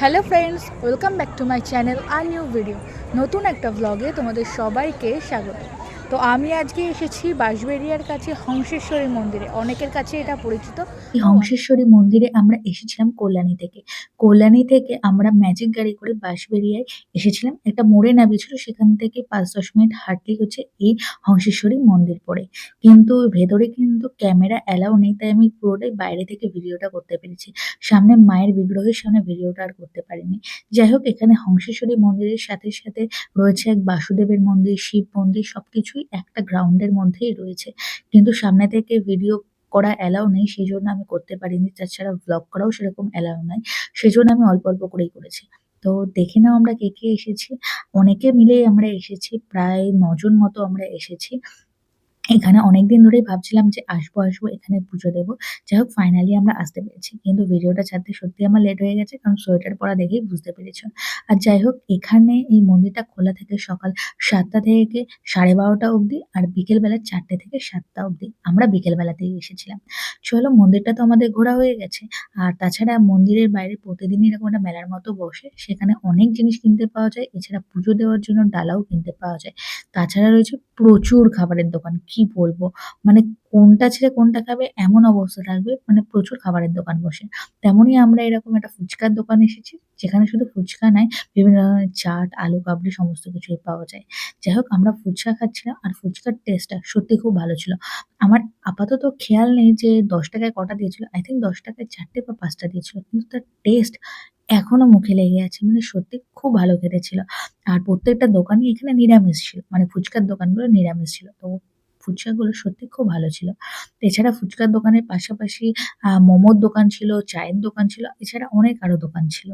Hello friends, welcome back to my channel আর new video. নতুন একটা ব্লগে তোমাদের সবাইকে স্বাগত। তো আমি আজকে এসেছি বাঁশবেড়িয়ার কাছে হংসেশ্বরী মন্দিরে। অনেকের কাছে এটা পরিচিত। এই হংসেশ্বরী মন্দিরে আমরা এসেছিলাম কল্যাণী থেকে। কল্যাণী থেকে আমরা ম্যাজিক গাড়ি করে বাঁশবেড়িয়ায় এসেছিলাম। একটা মোড়ে নামিয়েছিল, সেখান থেকে ৫-১০ মিনিট হাঁটলেই হচ্ছে এই হংসেশ্বরী মন্দির পড়ে। কিন্তু ভেতরে কিন্তু ক্যামেরা অ্যালাউ নেই, তাই আমি পুরোটাই বাইরে থেকে ভিডিওটা করতে পেরেছি। সামনে মায়ের বিগ্রহের সামনে ভিডিওটা আর করতে পারিনি। যাই হোক, এখানে হংসেশ্বরী মন্দিরের সাথে সাথে রয়েছে এক বাসুদেবের মন্দির, শিব মন্দির, সবকিছুই একটা গ্রাউন্ডের মধ্যেই রয়েছে। কিন্তু সামনে থেকে ভিডিও করা অ্যালাউ নেই, সেজন্য আমি করতে পারিনি। তাছাড়া ভ্লগ করাও সেরকম অ্যালাউ নাই। সেজন্য আমি অল্প, অল্প করেই করেছি। তো দেখে নাও আমরা কে, কে এসেছি। অনেকে মিলেই আমরা এসেছি। প্রায় ৯ জন মতো আমরা এসেছি। এখানে অনেকদিন ধরেই ভাবছিলাম যে আসবো, এখানে পুজো দেব। যাই হোক, ফাইনালি আমরা আসতে পেরেছি। কিন্তু ভিডিওটা ছাড়তে সত্যিই আমার লেট হয়ে গেছে, কারণ সোয়েটার পরা দেখেই বুঝতে পেরেছ। আর যাই হোক, এখানে এই মন্দিরটা খোলা থাকে সকাল ৭টা থেকে ১২:৩০ অবধি, আর বিকেল বেলা ৪টে থেকে ৭টা অবধি। আমরা বিকেল বেলাতেই এসেছিলাম। চলো, মন্দিরটা তো আমাদের ঘোরা হয়ে গেছে। আর তাছাড়া মন্দিরের বাইরে প্রতিদিনই এরকম একটা মেলার মতো বসে। সেখানে অনেক জিনিস কিনতে পাওয়া যায়। এছাড়া পুজো দেওয়ার জন্য ডালাও কিনতে পাওয়া যায়। তাছাড়া রয়েছে প্রচুর খাবারের দোকান। কি বলবো? মানে কোনটা ছেড়ে কোনটা খাবে এমন অবস্থা থাকবে। মানে প্রচুর খাবারের দোকান বসে। তেমনই আমরা এরকম একটা ফুচকার দোকানে এসেছি, যেখানে শুধু ফুচকা নয়, বিভিন্ন ধরনের চাট, আলু কাবলি সমস্ত কিছুই পাওয়া যায়। যাই হোক, আমরা ফুচকা খাচ্ছিলাম, আর ফুচকার টেস্টটা সত্যি খুব ভালো ছিল। আমার আপাতত খেয়াল নেই যে ৳১০ য় কটা দিয়েছিল। I think ৳১০ য় ৪ টে বা ৫ টা দিয়েছিল। কিন্তু তার টেস্ট এখনো মুখে লেগে আছে। মানে সত্যি খুব ভালো খেতে ছিল। আর প্রত্যেকটা দোকানই এখানে নিরামিষ ছিল। মানে ফুচকার দোকানগুলো নিরামিষ ছিল। তো ফুচকাগুলো সত্যি খুব ভালো ছিল। এছাড়া ফুচকার দোকানের পাশাপাশি মোমোর দোকান ছিল, চায়ের দোকান ছিল। এছাড়া অনেক আরো দোকান ছিল।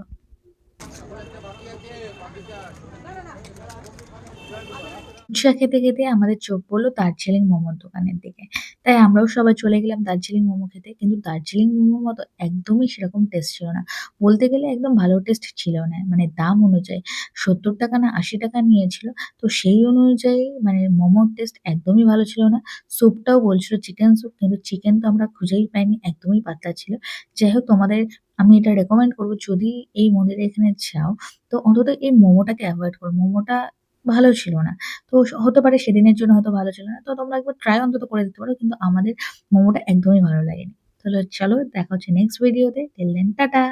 ফুচকা খেতে, খেতে আমাদের চোখ পড়ল দার্জিলিং মোমোর দোকানের দিকে। তাই আমরাও সবাই চলে গেলাম দার্জিলিং মোমো খেতে। কিন্তু দার্জিলিং মোমোর মতো একদমই সেরকম টেস্ট ছিল না। বলতে গেলে একদম ভালো টেস্ট ছিল না। মানে দাম অনুযায়ী ৳৭০ না ৳৮০ নিয়েছিল। তো সেই অনুযায়ী মানে মোমোর টেস্ট একদমই ভালো ছিল না। স্যুপটাও বলছিল চিকেন স্যুপ, কিন্তু চিকেন তো আমরা খুঁজেই পাইনি, একদমই পাতলা ছিল। যাই হোক, তোমাদের আমি এটা রেকমেন্ড করব, যদি এই মন্দিরে এখানে যাও, তো অন্তত এই মোমোটাকে এভয়েড করো। মোমোটা ভালো ছিল না। তো হতে পারে সেদিনের জন্য হয়তো ভালো ছিল না। তো তোমরা একবার ট্রাই অন্তত করে দেখতে পারো। কিন্তু আমাদের মোমোটা একদমই ভালো লাগেনি। চলো দেখা হচ্ছে নেক্সট ভিডিওতে। Till then tata.